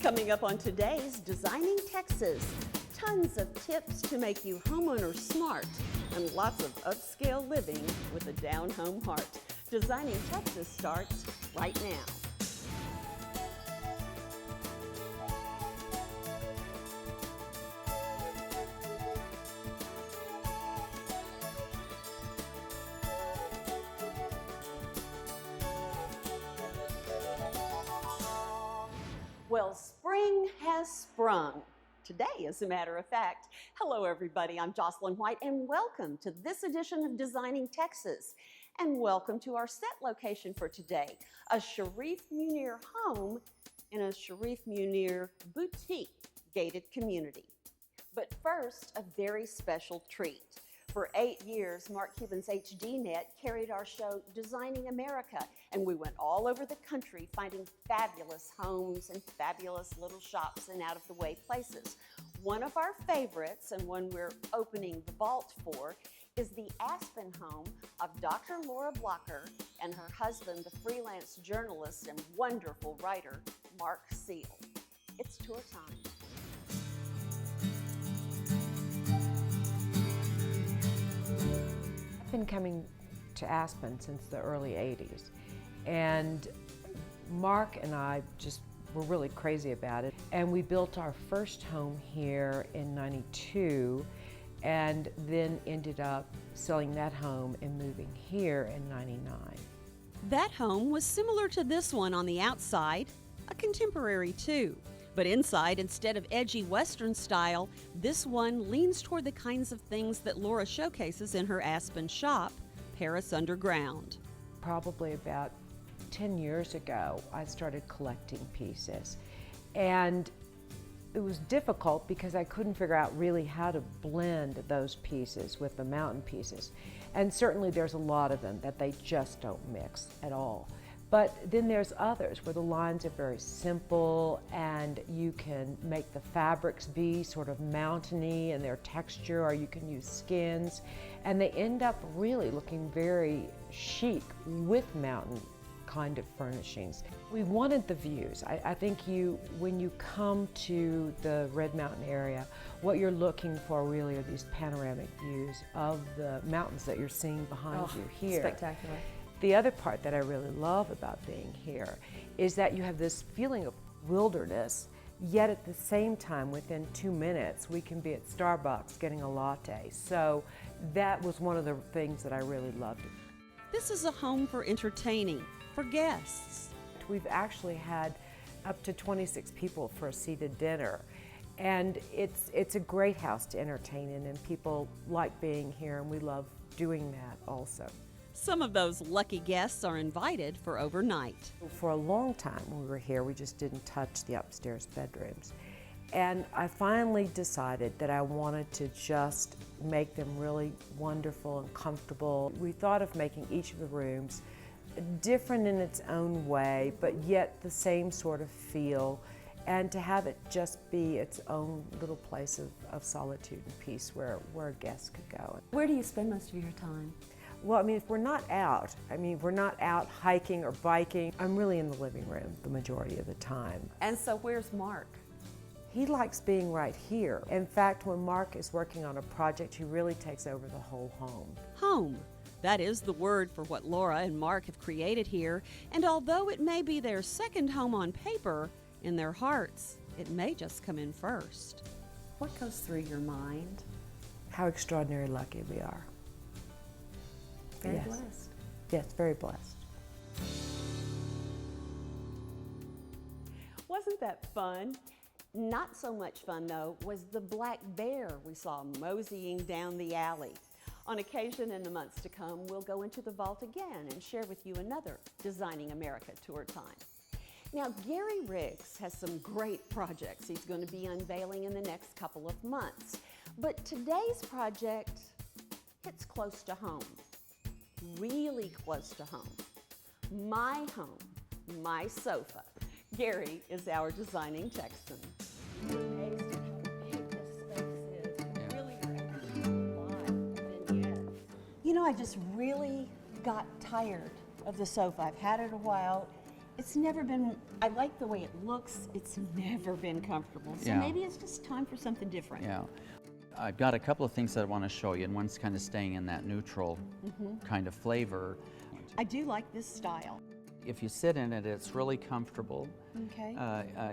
Coming up on today's Designing Texas, tons of tips to make you homeowner smart and lots of upscale living with a down-home heart. Designing Texas starts right now. Well, spring has sprung. Today, as a matter of fact. Hello, everybody. I'm Jocelyn White, and welcome to this edition of Designing Texas. And welcome to our set location for today, a Sharif Munir home in a Sharif Munir boutique gated community. But first, a very special treat. For 8 years, Mark Cuban's HDNet carried our show Designing America, and we went all over the country finding fabulous homes and fabulous little shops and out-of-the-way places. One of our favorites, and one we're opening the vault for, is the Aspen home of Dr. Laura Blocker and her husband, the freelance journalist and wonderful writer, Mark Seal. It's tour time. I've been coming to Aspen since the early 80s, and Mark and I just were really crazy about it, and we built our first home here in '92 and then ended up selling that home and moving here in '99. That home was similar to this one on the outside, a contemporary too. But inside, instead of edgy Western style, this one leans toward the kinds of things that Laura showcases in her Aspen shop, Paris Underground. Probably about 10 years ago, I started collecting pieces. And it was difficult because I couldn't figure out really how to blend those pieces with the mountain pieces. And certainly there's a lot of them that they just don't mix at all. But then there's others where the lines are very simple and you can make the fabrics be sort of mountainy in their texture, or you can use skins, and they end up really looking very chic with mountain kind of furnishings. We wanted the views. I think when you come to the Red Mountain area, what you're looking for really are these panoramic views of the mountains that you're seeing behind you here. Spectacular. The other part that I really love about being here is that you have this feeling of wilderness, yet at the same time, within 2 minutes, we can be at Starbucks getting a latte. So that was one of the things that I really loved. This is a home for entertaining, for guests. We've actually had up to 26 people for a seated dinner. And it's a great house to entertain in, and people like being here, and we love doing that also. Some of those lucky guests are invited for overnight. For a long time when we were here, we just didn't touch the upstairs bedrooms. And I finally decided that I wanted to just make them really wonderful and comfortable. We thought of making each of the rooms different in its own way, but yet the same sort of feel, and to have it just be its own little place of solitude and peace where a guest could go. Where do you spend most of your time? Well, if we're not out, we're not out hiking or biking, I'm really in the living room the majority of the time. And so where's Mark? He likes being right here. In fact, when Mark is working on a project, he really takes over the whole home. Home. That is the word for what Laura and Mark have created here. And although it may be their second home on paper, in their hearts, it may just come in first. What goes through your mind? How extraordinarily lucky we are. Very yes. blessed. Yes, very blessed. Wasn't that fun? Not so much fun, though, was the black bear we saw moseying down the alley. On occasion in the months to come, we'll go into the vault again and share with you another Designing America tour time. Now, Gary Riggs has some great projects he's going to be unveiling in the next couple of months. But today's project hits close to home. Really close to home. My home, my sofa. Gary is our Designing Texan. You're amazed at how big this space is. It really brings alive vignettes. You know, I just really got tired of the sofa. I've had it a while, it's never been, I like the way it looks, it's never been comfortable. So Yeah. maybe it's just time for something different. Yeah. I've got a couple of things that I want to show you, and one's kind of staying in that neutral kind of flavor. I do like this style. If you sit in it, it's really comfortable, Okay.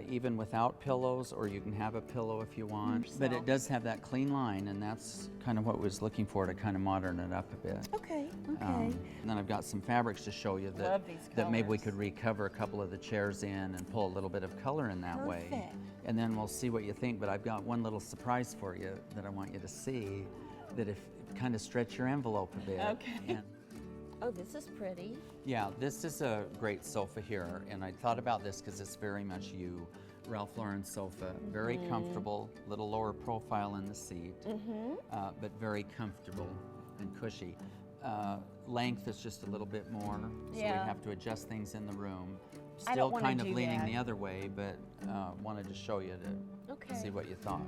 even without pillows, or you can have a pillow if you want. But it does have that clean line, and that's kind of what I was looking for, to kind of modern it up a bit. Okay, okay. And then I've got some fabrics to show you that, Love these that maybe we colors. could recover a couple of the chairs in and pull a little bit of color in that way. Perfect. And then we'll see what you think, but I've got one little surprise for you that I want you to see, that if kind of stretch your envelope a bit. Okay. And Oh, this is pretty. yeah, this is a great sofa here, and I thought about this because it's very much you. Ralph Lauren sofa, very comfortable, little lower profile in the seat, but very comfortable and cushy. Length is just a little bit more, so we Yeah. have to adjust things in the room. I don't Still wanna kind of do leaning that. the other way, but wanted to show you to Okay. see what you thought.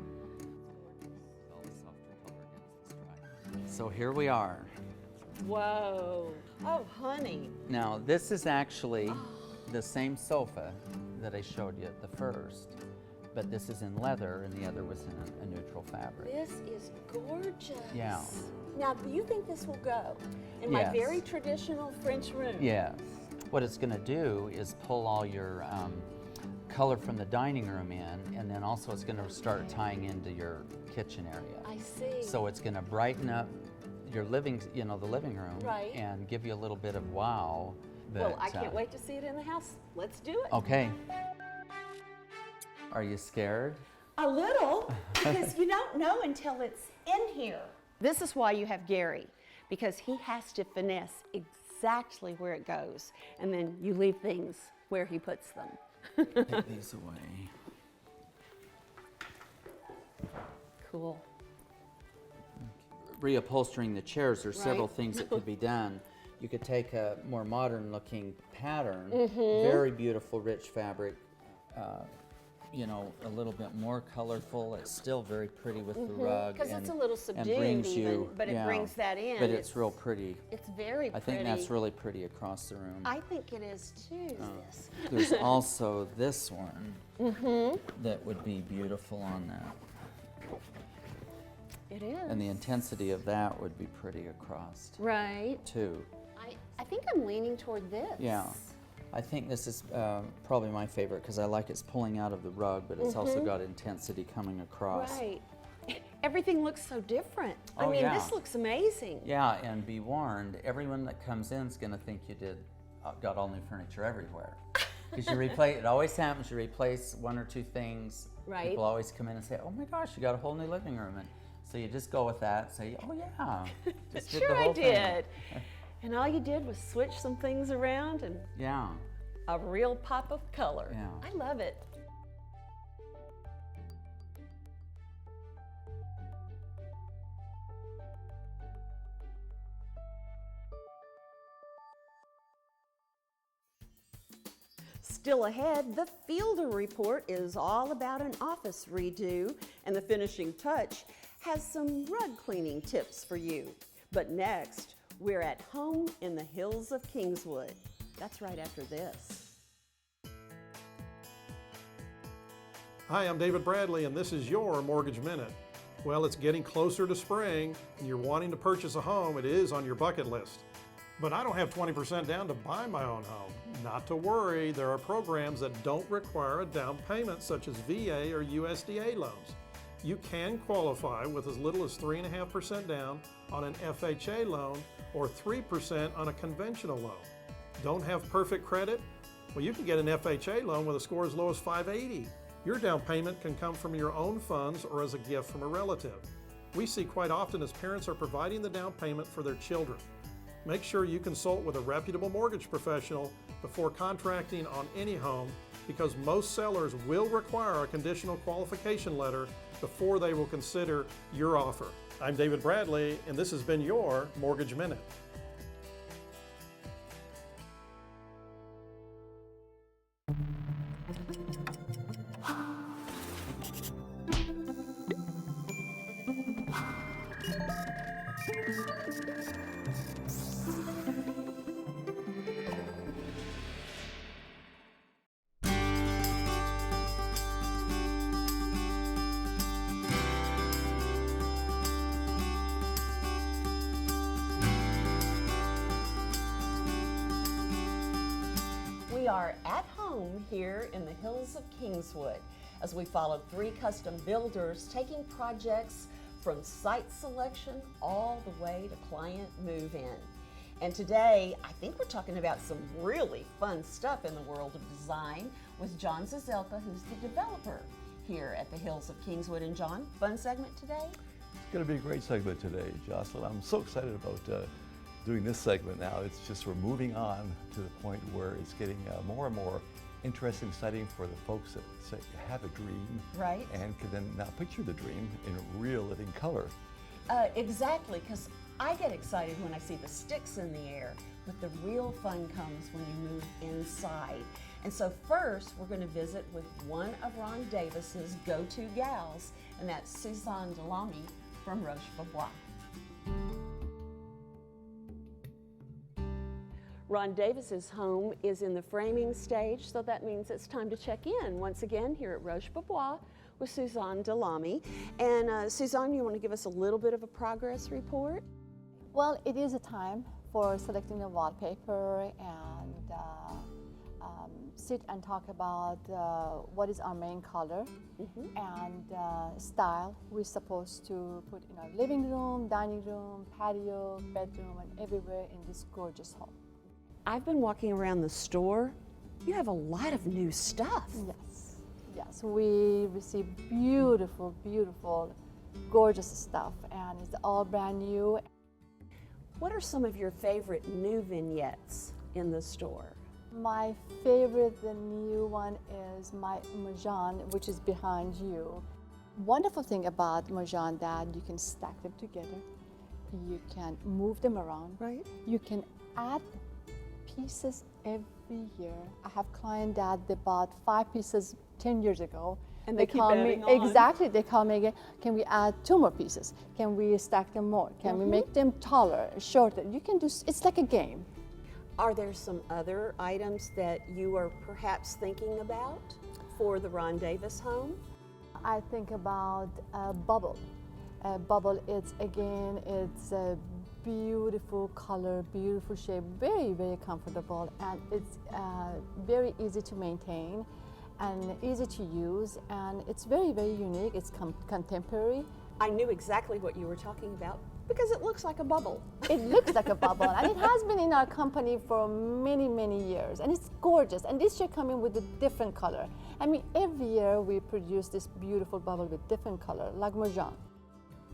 So here we are. Whoa. Oh, honey. Now, this is actually the same sofa that I showed you at the first, but this is in leather and the other was in a neutral fabric. This is gorgeous. Yeah. Now, do you think this will go in my Yes. very traditional French room? Yes. What it's going to do is pull all your color from the dining room in, and then also it's going to start tying into your kitchen area. I see. So it's going to brighten up your living, the living room, Right. and give you a little bit of wow. Well, I but, can't wait to see it in the house. Let's do it. Okay. Are you scared? A little, because you don't know until it's in here. This is why you have Gary, because he has to finesse exactly where it goes, and then you leave things where he puts them. Take these away. Cool. Reupholstering the chairs, there's several Right. things that could be done. You could take a more modern looking pattern, Mm-hmm. very beautiful rich fabric, a little bit more colorful. It's still very pretty with the rug. Because and- it's a little and subdued brings even, you- but it yeah, brings that in. But it's real pretty. It's very pretty. I think that's really pretty across the room. I think it is too, this. There's also this one that would be beautiful on that. It is. And the intensity of that would be pretty across Right. too. I think I'm leaning toward this. Yeah, I think this is probably my favorite because I like it's pulling out of the rug, but it's also got intensity coming across. Right. Everything looks so different. I Oh, mean, yeah. this looks amazing. Yeah, and be warned, everyone that comes in is going to think you got all new furniture everywhere. Because you replace, it always happens, you replace one or two things. Right. People always come in and say, oh my gosh, you got a whole new living room. And so you just go with that, say, oh yeah, just did the Sure I whole thing. did. And all you did was switch some things around and Yeah. a real pop of color. Yeah. I love it. Still ahead, the Fielder Report is all about an office redo, and the finishing touch has some rug cleaning tips for you. But next, we're at home in the Hills of Kingswood. That's right after this. Hi, I'm David Bradley, and this is your Mortgage Minute. Well, it's getting closer to spring, and you're wanting to purchase a home. It is on your bucket list. But I don't have 20% down to buy my own home. Not to worry, there are programs that don't require a down payment, such as VA or USDA loans. You can qualify with as little as 3.5% down on an FHA loan or 3% on a conventional loan. Don't have perfect credit? Well, you can get an FHA loan with a score as low as 580. Your down payment can come from your own funds or as a gift from a relative. We see quite often as parents are providing the down payment for their children. Make sure you consult with a reputable mortgage professional before contracting on any home, because most sellers will require a conditional qualification letter before they will consider your offer. I'm David Bradley, and this has been your Mortgage Minute. are at home here in the Hills of Kingswood as we followed 3 custom builders taking projects from site selection all the way to client move-in. And today, I think we're talking about some really fun stuff in the world of design with John Zazelka, who's the developer here at the Hills of Kingswood. And John, fun segment today? It's going to be a great segment today, Jocelyn. I'm so excited about doing this segment now. It's just we're moving on to the point where it's getting more and more interesting, exciting for the folks that say have a dream, right? And can then now picture the dream in real living color. Exactly, because I get excited when I see the sticks in the air, but the real fun comes when you move inside. And so first, we're going to visit with one of Ron Davis's go-to gals, and that's Suzanne Delamy from Roche Bobois. Ron Davis's home is in the framing stage, so that means it's time to check in once again here at Roche Bobois with Suzanne Delamy. And Suzanne, you want to give us a little bit of a progress report? Well, it is a time for selecting the wallpaper and sit and talk about what is our main color and style we're supposed to put in our living room, dining room, patio, bedroom, and everywhere in this gorgeous home. I've been walking around the store. You have a lot of new stuff. Yes, we receive beautiful, beautiful, gorgeous stuff, and it's all brand new. What are some of your favorite new vignettes in the store? My favorite, the new one, is my Mojan, which is behind you. Wonderful thing about Mojan that you can stack them together, you can move them around, right? You can add pieces every year. I have clients that they bought 5 pieces 10 years ago. And they keep call me, adding on. exactly, they call me again, can we add 2 more pieces? Can we stack them more? Can we make them taller, shorter? You can do, it's like a game. Are there some other items that you are perhaps thinking about for the Ron Davis home? I think about a bubble. A bubble, it's a beautiful color, beautiful shape, very, very comfortable, and it's very easy to maintain and easy to use, and it's very, very unique. It's contemporary. I knew exactly what you were talking about because it looks like a bubble. It looks like a bubble, and it has been in our company for many, many years, and it's gorgeous. And this year coming with a different color. I mean, every year we produce this beautiful bubble with different color, like Mojan.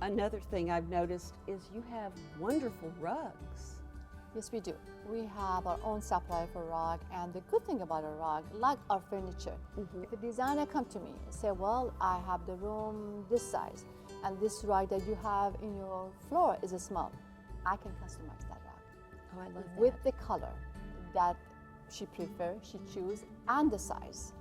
Another thing I've noticed is you have wonderful rugs. Yes, we do. We have our own supply for rug, and the good thing about a rug, like our furniture, if a designer come to me and say, well, I have the room this size, and this rug that you have in your floor is a small, I can customize that rug. Oh, I love that. With the color that she prefers, she chooses, and the size.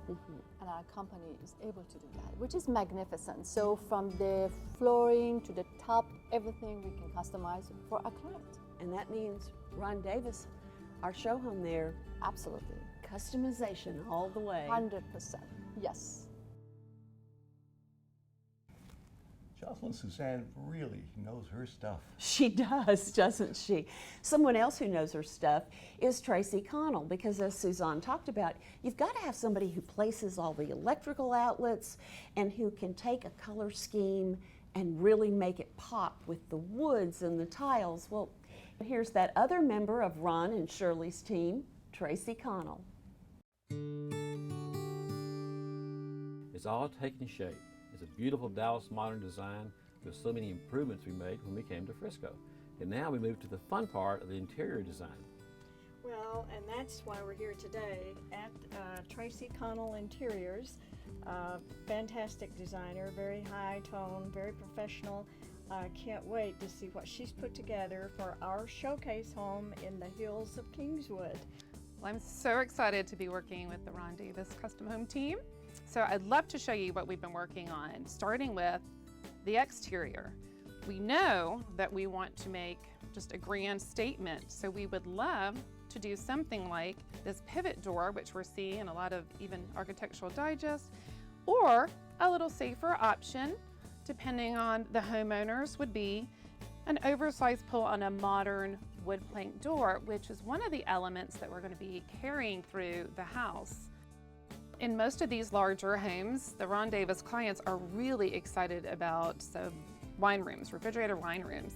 And our company is able to do that, which is magnificent. So from the flooring to the top, everything we can customize for our client. And that means Ron Davis, our show home there, Absolutely. customization all the way. 100%. Yes. Jocelyn Suzanne really knows her stuff. She does, doesn't she? Someone else who knows her stuff is Traci Connell, because as Suzanne talked about, you've got to have somebody who places all the electrical outlets and who can take a color scheme and really make it pop with the woods and the tiles. Well, here's that other member of Ron and Shirley's team, Traci Connell. It's all taking shape. It's a beautiful Dallas modern design with so many improvements we made when we came to Frisco. And now we move to the fun part of the interior design. Well, and that's why we're here today at Traci Connell Interiors. Fantastic designer, very high tone, very professional. I can't wait to see what she's put together for our showcase home in the Hills of Kingswood. Well, I'm so excited to be working with the Ron Davis Custom Home team. So I'd love to show you what we've been working on, starting with the exterior. We know that we want to make just a grand statement, so we would love to do something like this pivot door, which we're seeing in a lot of even Architectural Digest, or a little safer option, depending on the homeowners, would be an oversized pull on a modern wood plank door, which is one of the elements that we're going to be carrying through the house. In most of these larger homes, the Ron Davis clients are really excited about wine rooms, refrigerator wine rooms.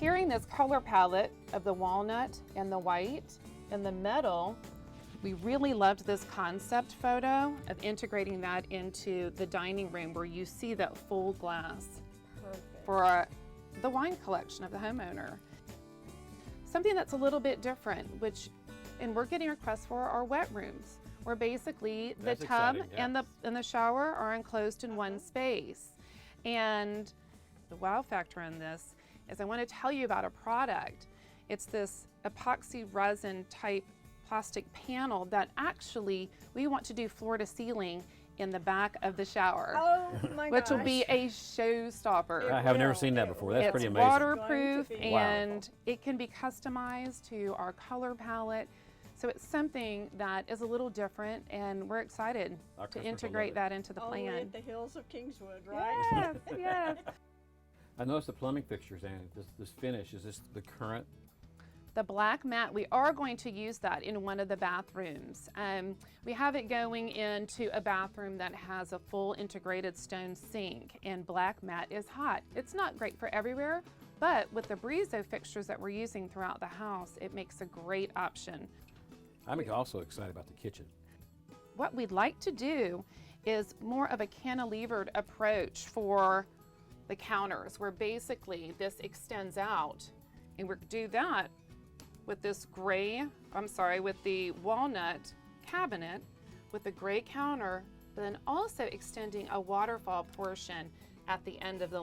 Carrying this color palette of the walnut and the white and the metal, we really loved this concept photo of integrating that into the dining room where you see that full glass. Perfect. For the wine collection of the homeowner. Something that's a little bit different, and we're getting requests for, our wet rooms, where basically the That's tub exciting, yeah. and the shower are enclosed in one space. And the wow factor in this is I want to tell you about a product. It's this epoxy resin type plastic panel that actually we want to do floor to ceiling in the back of the shower. Oh my which will gosh. be a showstopper. I have never will. seen that before. That's It's pretty amazing. waterproof Going to be and it can be customized to our color palette. So it's something that is a little different, and we're excited Our to customers will integrate love it. that into the Only plan. at the Hills of Kingswood, right? Yes, yes. I noticed the plumbing fixtures and this finish. Is this the current? The black mat, we are going to use that in one of the bathrooms. We have it going into a bathroom that has a full integrated stone sink, and black mat is hot. It's not great for everywhere, but with the Brizo fixtures that we're using throughout the house, it makes a great option. I'm also excited about the kitchen. What we'd like to do is more of a cantilevered approach for the counters, where basically this extends out, and we're gonna do that with this with the walnut cabinet with the gray counter, but then also extending a waterfall portion at the end of the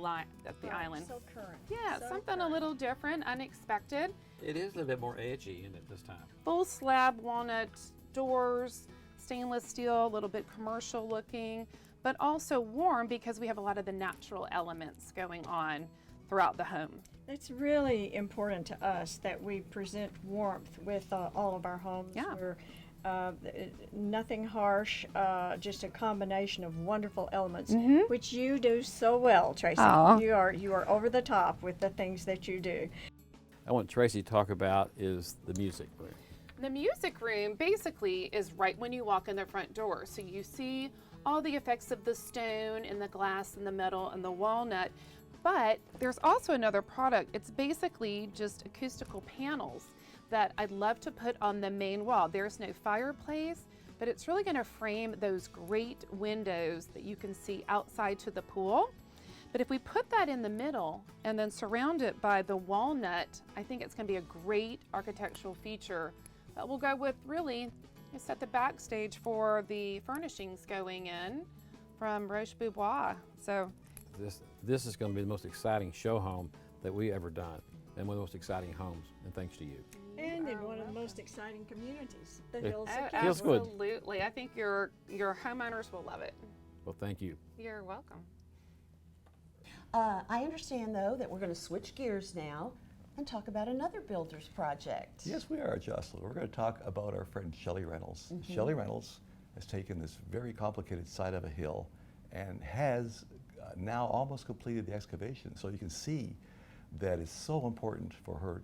island. So current. Yeah, So something a current. little different, unexpected. It is a little bit more edgy in it this time. Full slab walnut doors, stainless steel, a little bit commercial looking, but also warm because we have a lot of the natural elements going on throughout the home. It's really important to us that we present warmth with all of our homes. Yeah. We're nothing harsh, just a combination of wonderful elements, which you do so well, Tracy. Aw. You are over the top with the things that you do. I want Tracy to talk about is the music. The music room basically is right when you walk in the front door. So you see all the effects of the stone and the glass and the metal and the walnut. But there's also another product. It's basically just acoustical panels that I'd love to put on the main wall. There's no fireplace, but it's really going to frame those great windows that you can see outside to the pool. But if we put that in the middle and then surround it by the walnut, I think it's going to be a great architectural feature that will go with really set the backstage for the furnishings going in from Roche Bobois. So This is going to be the most exciting show home that we ever done, and one of the most exciting homes, and thanks to you. And in one of the most exciting communities, the Yeah. Hills Oh, of Feels Kingswood. good. absolutely. I think your homeowners will love it. Well, thank you. You're welcome. I understand, though, that we're going to switch gears now and talk about another builder's project. Yes, we are, Jocelyn. We're going to talk about our friend Shelley Reynolds. Shelley Reynolds has taken this very complicated side of a hill and has now almost completed the excavation. So you can see that it's so important for her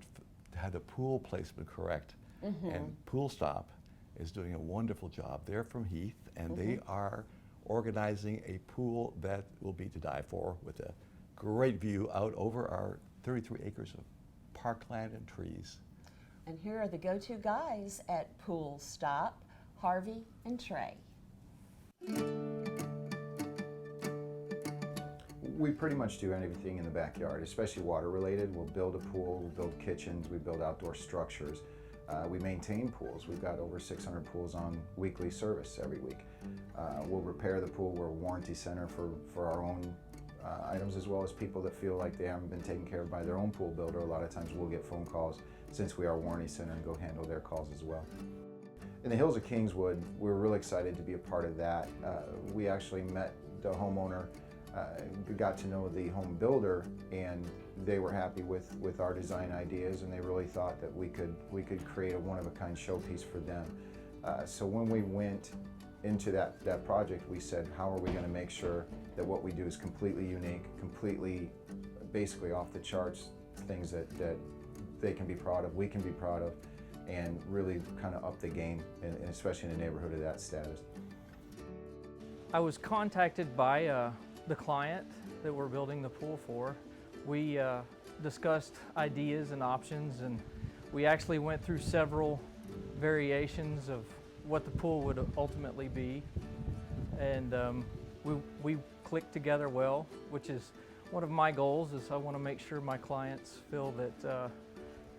to have the pool placement correct. And Pool Stop is doing a wonderful job. They're from Heath, and they are organizing a pool that will be to die for, with a great view out over our 33 acres of parkland and trees. And here are the go-to guys at Pool Stop, Harvey and Trey. We pretty much do anything in the backyard, especially water related. We'll build a pool, we'll build kitchens, we build outdoor structures. We maintain pools. We've got over 600 pools on weekly service every week. We'll repair the pool. We're a warranty center for our own items, as well as people that feel like they haven't been taken care of by their own pool builder. A lot of times we'll get phone calls, since we are a warranty center, and go handle their calls as well. In the Hills of Kingswood, we're really excited to be a part of that. We actually met the homeowner, got to know the home builder, and they were happy with our design ideas, and they really thought that we could create a one-of-a-kind showpiece for them. So when we went into that project, we said, how are we going to make sure that what we do is completely unique, completely basically off the charts, things that they can be proud of, we can be proud of, and really kind of up the game, and especially in a neighborhood of that status. I was contacted by the client that we're building the pool for. We discussed ideas and options, and we actually went through several variations of what the pool would ultimately be, and we clicked together well, which is one of my goals. Is I want to make sure my clients feel that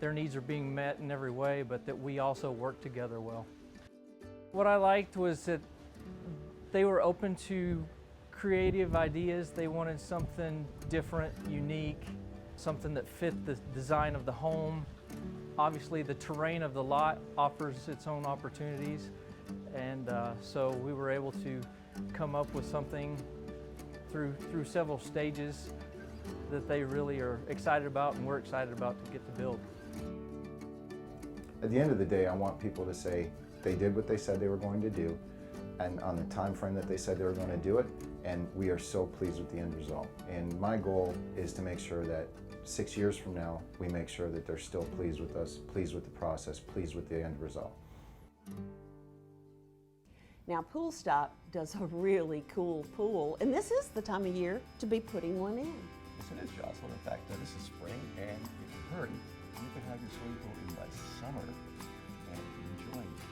their needs are being met in every way, but that we also work together well. What I liked was that they were open to creative ideas. They wanted something different, unique, something that fit the design of the home. Obviously, the terrain of the lot offers its own opportunities, and so we were able to come up with something through several stages that they really are excited about and we're excited about to get to build. At the end of the day, I want people to say they did what they said they were going to do, and on the time frame that they said they were going to do it, and we are so pleased with the end result. And my goal is to make sure that 6 years from now, we make sure that they're still pleased with us, pleased with the process, pleased with the end result. Now, Pool Stop does a really cool pool, and this is the time of year to be putting one in. Yes, it is, Jocelyn. In fact, this is spring, and if you hurry, you can have your swimming pool in by summer and enjoying this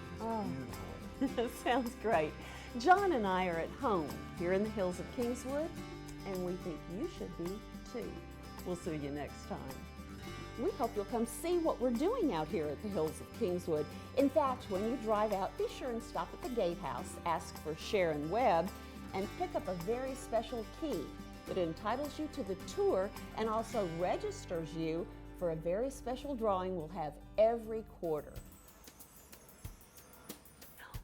beautiful weather. Sounds great. John and I are at home here in the Hills of Kingswood, and we think you should be too. We'll see you next time. We hope you'll come see what we're doing out here at the Hills of Kingswood. In fact, when you drive out, be sure and stop at the gatehouse, ask for Sharon Webb, and pick up a very special key that entitles you to the tour and also registers you for a very special drawing we'll have every quarter.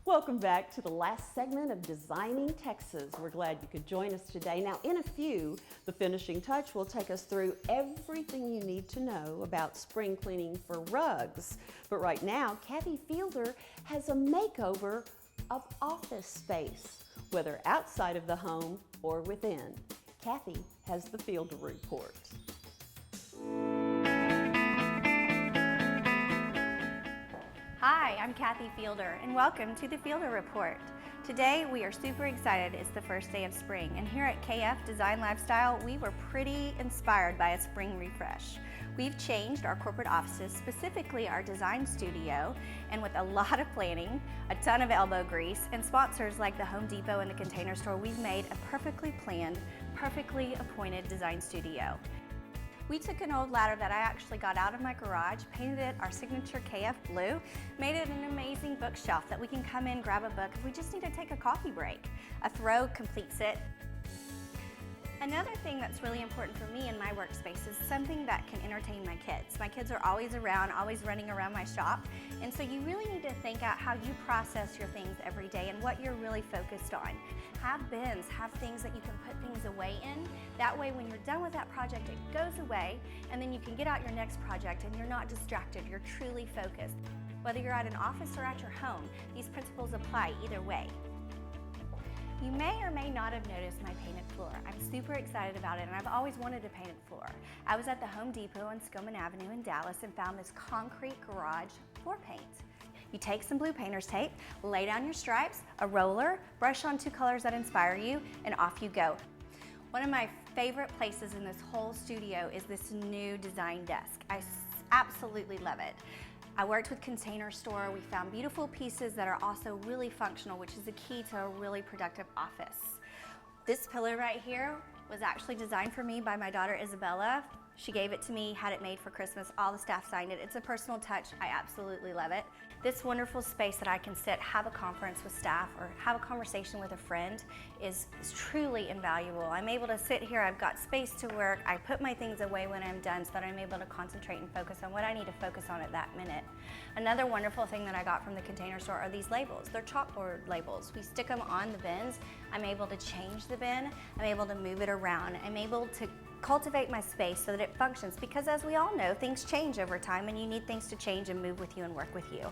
Welcome back to the last segment of Designing Texas. We're glad you could join us today. Now, in a few, the finishing touch will take us through everything you need to know about spring cleaning for rugs. But right now, Kathy Fielder has a makeover of office space, whether outside of the home or within. Kathy has the Fielder Report. Hi, I'm Kathy Fielder, and welcome to the Fielder Report. Today, we are super excited. It's the first day of spring, and here at KF Design Lifestyle, we were pretty inspired by a spring refresh. We've changed our corporate offices, specifically our design studio, and with a lot of planning, a ton of elbow grease, and sponsors like the Home Depot and the Container Store, we've made a perfectly planned, perfectly appointed design studio. We took an old ladder that I actually got out of my garage, painted it our signature KF blue, made it an amazing bookshelf that we can come in, grab a book if we just need to take a coffee break. A throw completes it. Another thing that's really important for me in my workspace is something that can entertain my kids. My kids are always around, always running around my shop, and so you really need to think out how you process your things every day and what you're really focused on. Have bins, have things that you can put things away in. That way when you're done with that project, it goes away, and then you can get out your next project and you're not distracted, you're truly focused. Whether you're at an office or at your home, these principles apply either way. You may or may not have noticed my painted floor. I'm super excited about it, and I've always wanted a painted floor. I was at the Home Depot on Skoman Avenue in Dallas and found this concrete garage floor paint. You take some blue painter's tape, lay down your stripes, a roller, brush on 2 colors that inspire you, and off you go. One of my favorite places in this whole studio is this new design desk. I absolutely love it. I worked with Container Store. We found beautiful pieces that are also really functional, which is the key to a really productive office. This pillow right here was actually designed for me by my daughter Isabella. She gave it to me, had it made for Christmas. All the staff signed it. It's a personal touch. I absolutely love it. This wonderful space that I can sit, have a conference with staff, or have a conversation with a friend is truly invaluable. I'm able to sit here, I've got space to work, I put my things away when I'm done so that I'm able to concentrate and focus on what I need to focus on at that minute. Another wonderful thing that I got from the Container Store are these labels. They're chalkboard labels. We stick them on the bins. I'm able to change the bin. I'm able to move it around. I'm able to cultivate my space so that it functions, because as we all know, things change over time and you need things to change and move with you and work with you.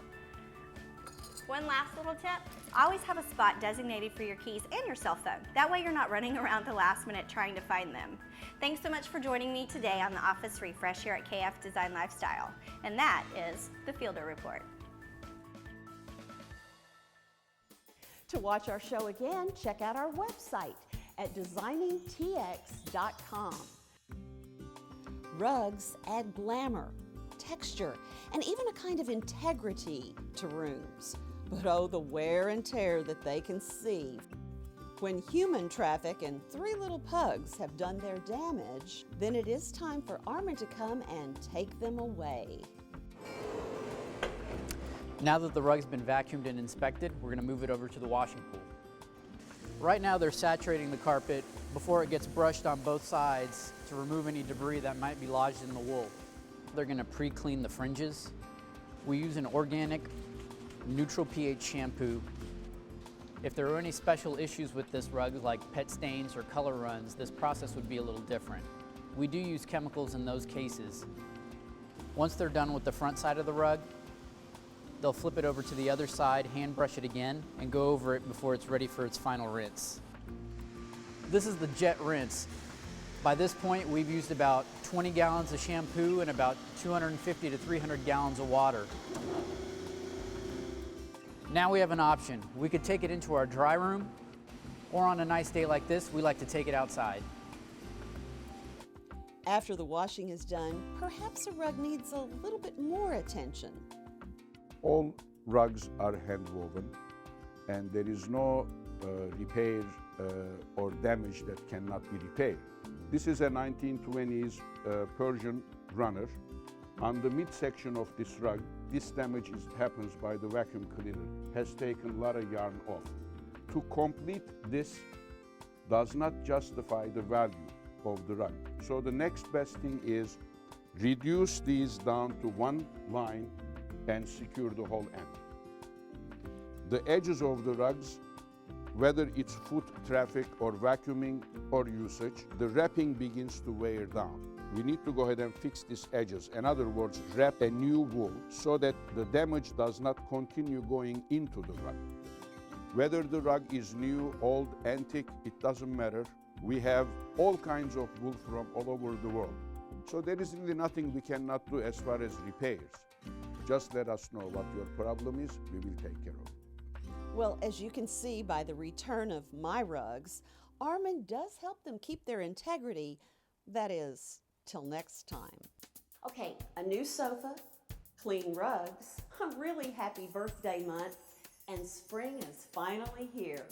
One last little tip, always have a spot designated for your keys and your cell phone. That way you're not running around at the last minute trying to find them. Thanks so much for joining me today on the Office Refresh here at KF Design Lifestyle. And that is the Fielder Report. To watch our show again, check out our website at designingtx.com. Rugs add glamour, texture, and even a kind of integrity to rooms. But oh, the wear and tear that they can see. When human traffic and three little pugs have done their damage, then it is time for Armin to come and take them away. Now that the rug's been vacuumed and inspected, we're going to move it over to the washing pool. Right now they're saturating the carpet before it gets brushed on both sides to remove any debris that might be lodged in the wool. They're going to pre-clean the fringes. We use an organic, neutral pH shampoo. If there are any special issues with this rug, like pet stains or color runs, this process would be a little different. We do use chemicals in those cases. Once they're done with the front side of the rug, they'll flip it over to the other side, hand brush it again, and go over it before it's ready for its final rinse. This is the jet rinse. By this point, we've used about 20 gallons of shampoo and about 250 to 300 gallons of water. Now we have an option. We could take it into our dry room, or on a nice day like this, we like to take it outside. After the washing is done, perhaps a rug needs a little bit more attention. All rugs are hand woven, and there is no repair or damage that cannot be repaired. This is a 1920s Persian runner. On the midsection of this rug, this damage happens by the vacuum cleaner, has taken a lot of yarn off. To complete this does not justify the value of the rug. So the next best thing is reduce these down to one line and secure the whole end. The edges of the rugs, whether it's foot traffic or vacuuming or usage, the wrapping begins to wear down. We need to go ahead and fix these edges. In other words, wrap a new wool so that the damage does not continue going into the rug. Whether the rug is new, old, antique, it doesn't matter. We have all kinds of wool from all over the world. So there is really nothing we cannot do as far as repairs. Just let us know what your problem is, we will take care of it. Well, as you can see by the return of my rugs, Armin does help them keep their integrity. That is, till next time. Okay, a new sofa, clean rugs, a really happy birthday month, and spring is finally here.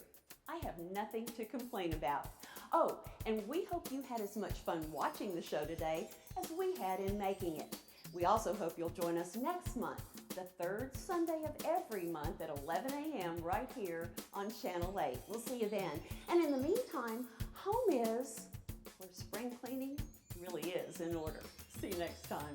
I have nothing to complain about. Oh, and we hope you had as much fun watching the show today as we had in making it. We also hope you'll join us next month, the third Sunday of every month at 11 a.m. right here on Channel 8. We'll see you then. And in the meantime, home is where spring cleaning really is in order. See you next time.